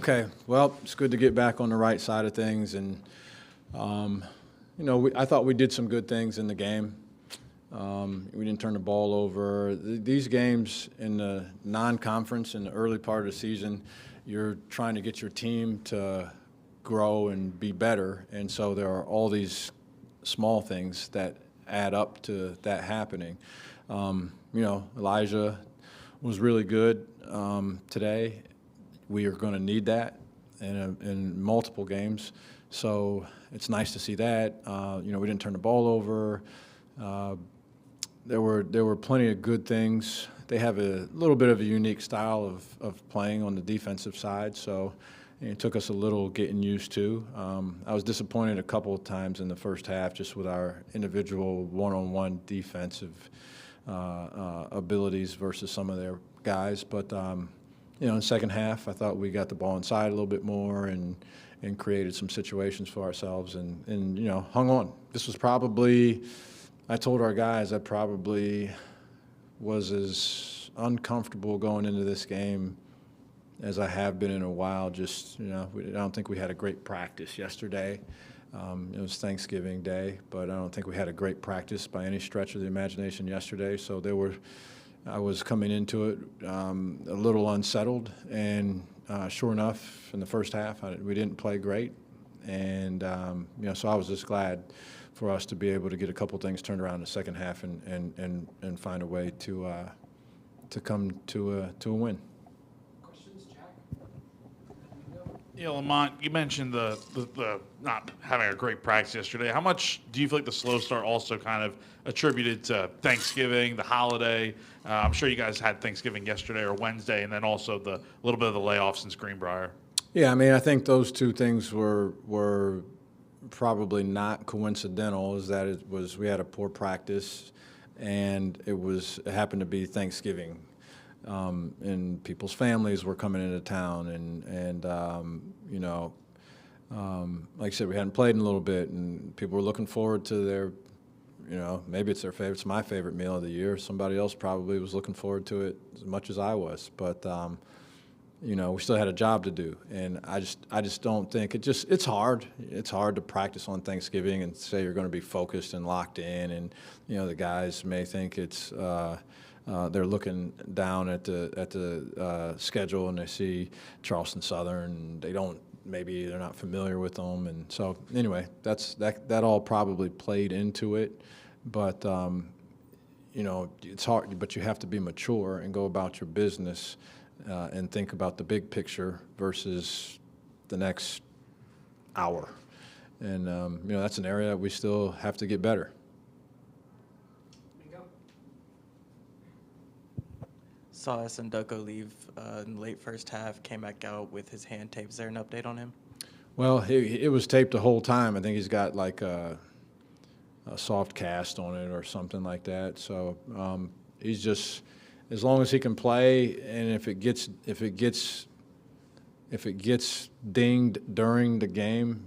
Okay, well, it's good to get back on the right side of things, and I thought we did some good things in the game. We didn't turn the ball over. These games in the non-conference in the early part of the season, you're trying to get your team to grow and be better, and so there are all these small things that add up to that happening. Elijah was really good today. We are going to need that in multiple games, so it's nice to see that. We didn't turn the ball over. There were plenty of good things. They have a little bit of a unique style of playing on the defensive side, so it took us a little getting used to. I was disappointed a couple of times in the first half just with our individual one-on-one defensive abilities versus some of their guys. But, in the second half, I thought we got the ball inside a little bit more and created some situations for ourselves and hung on. This was probably – I told our guys I probably was as uncomfortable going into this game as I have been in a while. Just, I don't think we had a great practice yesterday. It was Thanksgiving Day, but I don't think we had a great practice by any stretch of the imagination yesterday. So I was coming into it a little unsettled, and sure enough, in the first half, we didn't play great. And, so I was just glad for us to be able to get a couple things turned around in the second half and find a way to come to a win. Yeah, Lamont, you mentioned the not having a great practice yesterday. How much do you feel like the slow start also kind of attributed to Thanksgiving, the holiday? I'm sure you guys had Thanksgiving yesterday or Wednesday, and then also the little bit of the layoffs since Greenbrier. Yeah, I think those two things were probably not coincidental. Is that we had a poor practice, and it happened to be Thanksgiving. And people's families were coming into town, and like I said, we hadn't played in a little bit, and people were looking forward to their, maybe it's their favorite. It's my favorite meal of the year. Somebody else probably was looking forward to it as much as I was, but we still had a job to do, and I just don't think it's hard. It's hard to practice on Thanksgiving and say you're going to be focused and locked in, and the guys may think it's. They're looking down at the schedule and they see Charleston Southern. And maybe they're not familiar with them, and so anyway, that all probably played into it. But it's hard. But you have to be mature and go about your business and think about the big picture versus the next hour. And that's an area we still have to get better. Saw Sindoko leave in the late first half, came back out with his hand taped. Is there an update on him? Well, it was taped the whole time. I think he's got like a soft cast on it or something like that. So he's just, as long as he can play, and if it gets dinged during the game,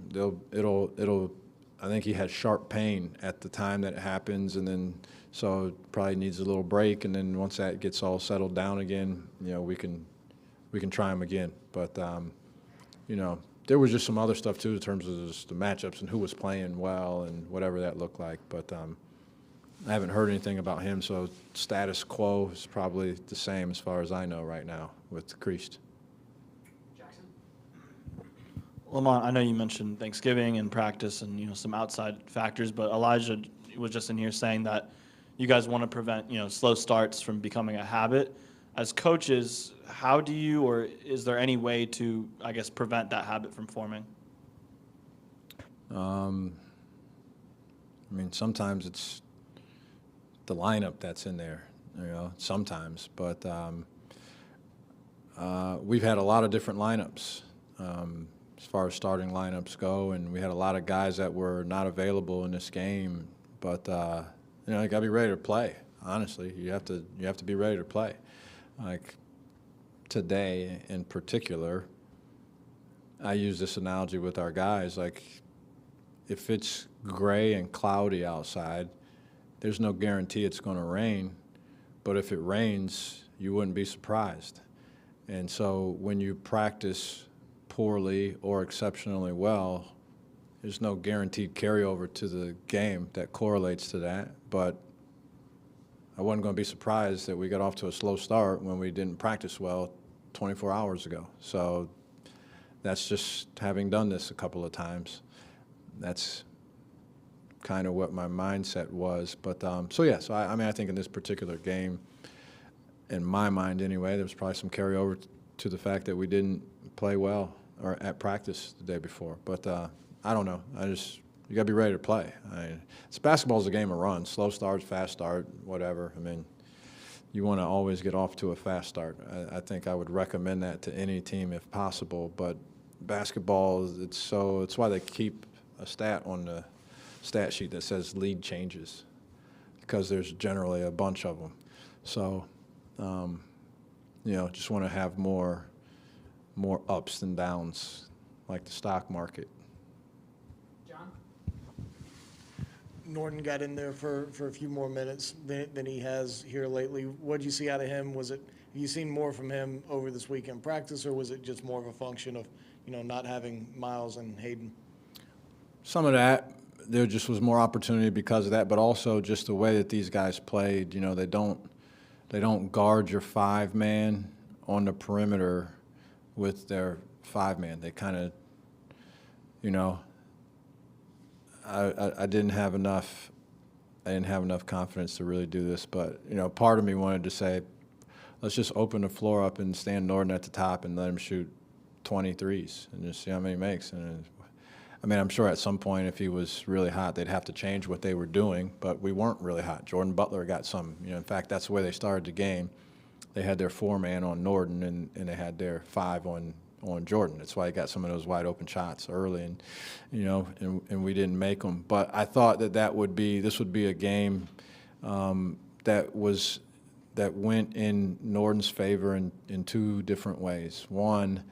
it'll. I think he has sharp pain at the time that it happens, and then. So it probably needs a little break, and then once that gets all settled down again, we can try him again. But there was just some other stuff too in terms of just the matchups and who was playing well and whatever that looked like. But I haven't heard anything about him, so status quo is probably the same as far as I know right now with Creased. Jackson? Lamont, I know you mentioned Thanksgiving and practice and some outside factors, but Elijah was just in here saying that you guys want to prevent, slow starts from becoming a habit. As coaches, how do you, or is there any way to, prevent that habit from forming? Sometimes it's the lineup that's in there, sometimes. But we've had a lot of different lineups as far as starting lineups go, and we had a lot of guys that were not available in this game. But you got to be ready to play. Honestly, you have to be ready to play. Like today in particular, I use this analogy with our guys. Like if it's gray and cloudy outside, there's no guarantee it's going to rain. But if it rains, you wouldn't be surprised. And so when you practice poorly or exceptionally well, there's no guaranteed carryover to the game that correlates to that. But I wasn't going to be surprised that we got off to a slow start when we didn't practice well 24 hours ago. So that's just having done this a couple of times. That's kind of what my mindset was. But so I mean, I think in this particular game, in my mind anyway, there was probably some carryover to the fact that we didn't play well or at practice the day before. But I don't know. You got to be ready to play. Basketball is a game of runs, slow start, fast start, whatever. I mean, you want to always get off to a fast start. I think I would recommend that to any team if possible. But basketball, it's why they keep a stat on the stat sheet that says lead changes, because there's generally a bunch of them. So, just want to have more ups than downs, like the stock market. John? Norton got in there for a few more minutes than he has here lately. What did you see out of him? Have you seen more from him over this weekend practice, or was it just more of a function of, not having Miles and Hayden? Some of that, there just was more opportunity because of that, but also just the way that these guys played. They don't guard your 5-man on the perimeter with their 5-man. They kind of, I didn't have enough confidence to really do this, but part of me wanted to say, let's just open the floor up and stand Norton at the top and let him shoot 20 threes and just see how many he makes. And I mean, I'm sure at some point if he was really hot, they'd have to change what they were doing, but we weren't really hot. Jordan Butler got some. In fact, that's the way they started the game. They had their 4-man on Norton, and they had their 5 on Jordan. That's why he got some of those wide open shots early, and and we didn't make them. But I thought this would be a game that went in Norton's favor in 2 different ways. One,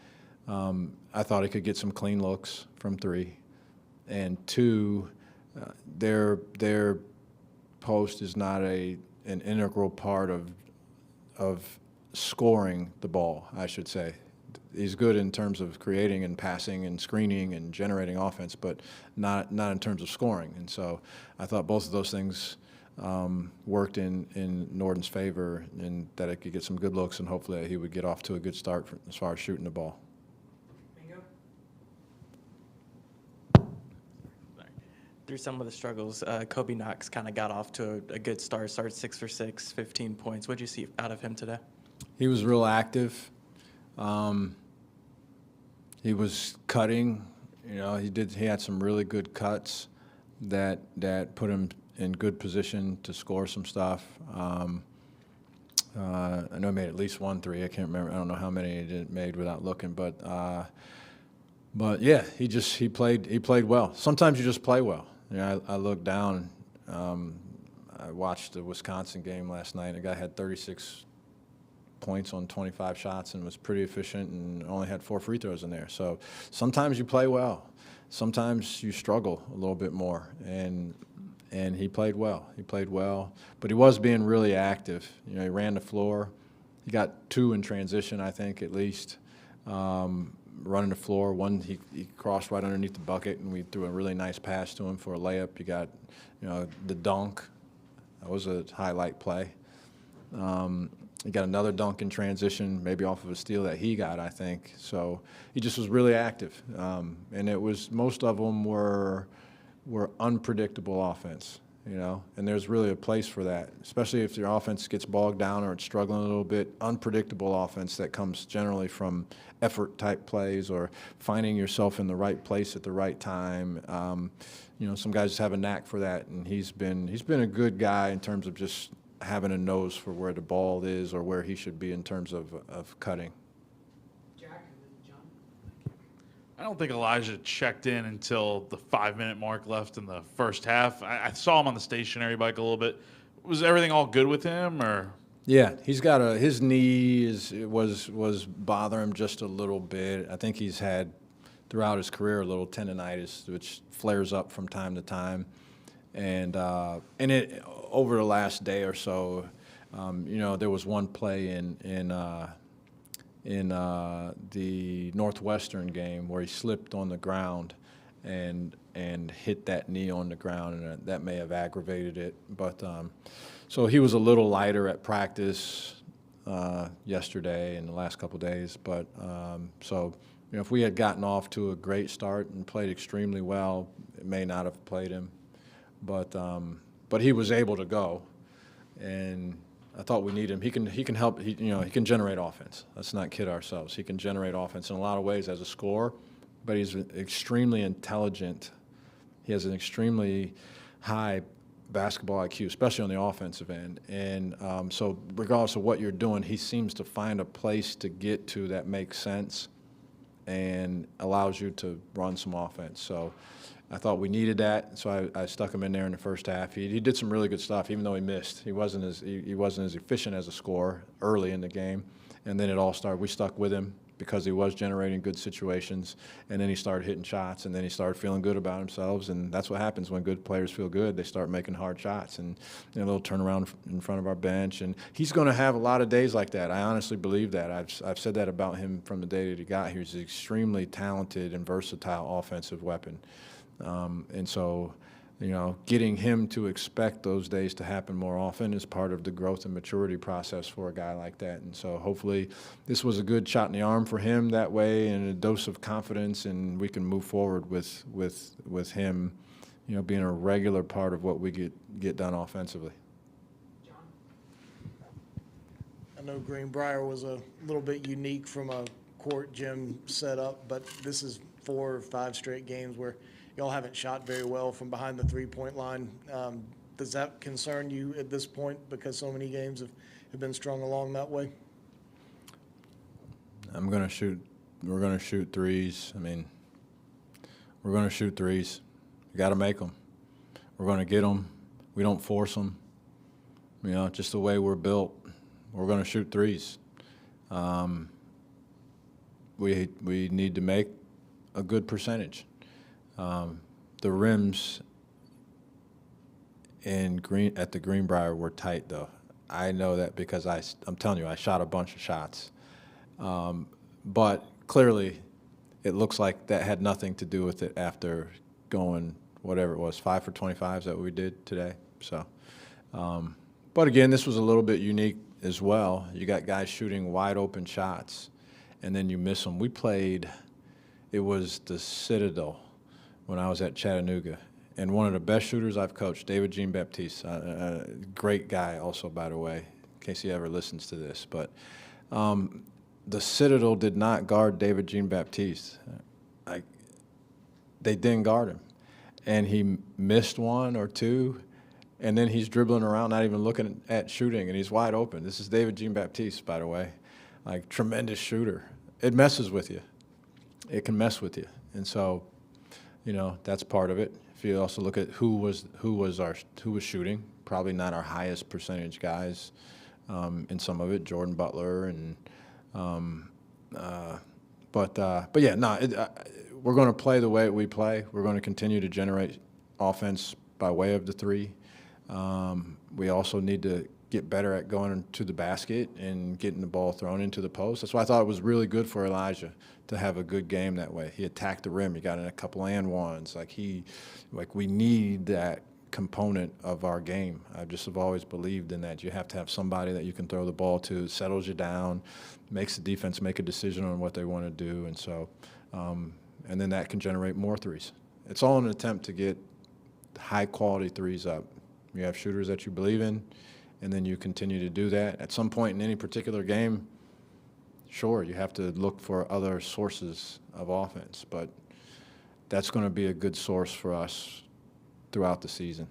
I thought he could get some clean looks from 3, and 2, their post is not an integral part of scoring the ball, I should say. He's good in terms of creating and passing and screening and generating offense, but not in terms of scoring. And so I thought both of those things worked in Norton's favor, and that it could get some good looks, and hopefully he would get off to a good start as far as shooting the ball. Bingo? Through some of the struggles, Kobe Knox kind of got off to a good start. Started 6 for 6, 15 points. What did you see out of him today? He was real active. He was cutting. He had some really good cuts that put him in good position to score some stuff. I know he made at least 1 3. I can't remember. I don't know how many he made without looking, but yeah, he played well. Sometimes you just play well. I looked down. I watched the Wisconsin game last night. The guy had 36 points on 25 shots and was pretty efficient and only had 4 free throws in there. So sometimes you play well. Sometimes you struggle a little bit more. And he played well. He played well. But he was being really active. He ran the floor. He got 2 in transition, I think, at least. Running the floor. One, he crossed right underneath the bucket, and we threw a really nice pass to him for a layup. You got, the dunk. That was a highlight play. He got another dunk in transition, maybe off of a steal that he got, I think. So he just was really active. And most of them were unpredictable offense, and there's really a place for that, especially if your offense gets bogged down or it's struggling a little bit. Unpredictable offense that comes generally from effort-type plays or finding yourself in the right place at the right time. Some guys just have a knack for that, and he's been a good guy in terms of just having a nose for where the ball is or where he should be in terms of cutting. Jack, and then John. I don't think Elijah checked in until the 5-minute mark left in the first half. I saw him on the stationary bike a little bit. Was everything all good with him, or? Yeah, he's got his knee was bothering him just a little bit. I think he's had throughout his career a little tendonitis, which flares up from time to time, and it over the last day or so, there was one play in in the Northwestern game where he slipped on the ground and hit that knee on the ground, and that may have aggravated it. But so he was a little lighter at practice yesterday and the last couple of days. But so if we had gotten off to a great start and played extremely well, it may not have played him. But he was able to go, and I thought we need him. He can help. He can generate offense. Let's not kid ourselves. He can generate offense in a lot of ways as a scorer, but he's extremely intelligent. He has an extremely high basketball IQ, especially on the offensive end. And so regardless of what you're doing, he seems to find a place to get to that makes sense and allows you to run some offense. So I thought we needed that, so I stuck him in there in the first half. He did some really good stuff, even though he missed. He wasn't as efficient as a scorer early in the game, and then it all started. We stuck with him because he was generating good situations, and then he started hitting shots, and then he started feeling good about himself, and that's what happens when good players feel good. They start making hard shots, and a little turnaround in front of our bench, and he's going to have a lot of days like that. I honestly believe that. I've said that about him from the day that he got here. He's an extremely talented and versatile offensive weapon. And so, getting him to expect those days to happen more often is part of the growth and maturity process for a guy like that. And so hopefully this was a good shot in the arm for him that way, and a dose of confidence, and we can move forward with him, being a regular part of what we get done offensively. John? I know Greenbrier was a little bit unique from a court gym setup, but this is 4 or 5 straight games where y'all haven't shot very well from behind the three-point line. Does that concern you at this point because so many games have been strung along that way? We're going to shoot threes. We're going to shoot threes. You got to make them. We're going to get them. We don't force them. Just the way we're built, we're going to shoot threes. We need to make a good percentage. The rims at the Greenbrier were tight, though. I know that because I'm telling you, I shot a bunch of shots. But clearly, it looks like that had nothing to do with it after going, whatever it was, 5 for 25 is that what we did today. So, but again, this was a little bit unique as well. You got guys shooting wide open shots, and then you miss them. It was the Citadel when I was at Chattanooga, and one of the best shooters I've coached, David Jean-Baptiste, a great guy also, by the way, in case he ever listens to this. But the Citadel did not guard David Jean-Baptiste. They didn't guard him. And he missed 1 or 2, and then he's dribbling around, not even looking at shooting, and he's wide open. This is David Jean-Baptiste, by the way, tremendous shooter. It messes with you. It can mess with you. And so, that's part of it. If you also look at who was shooting, probably not our highest percentage guys in some of it, Jordan Butler but yeah, no, we're going to play the way we play. We're going to continue to generate offense by way of the three. We also need to get better at going to the basket and getting the ball thrown into the post. That's why I thought it was really good for Elijah to have a good game that way. He attacked the rim. He got in a couple and ones. We need that component of our game. I just have always believed in that. You have to have somebody that you can throw the ball to, settles you down, makes the defense make a decision on what they want to do, and so, and then that can generate more threes. It's all an attempt to get high-quality threes up. You have shooters that you believe in, and then you continue to do that. At some point in any particular game, sure, you have to look for other sources of offense, but that's going to be a good source for us throughout the season.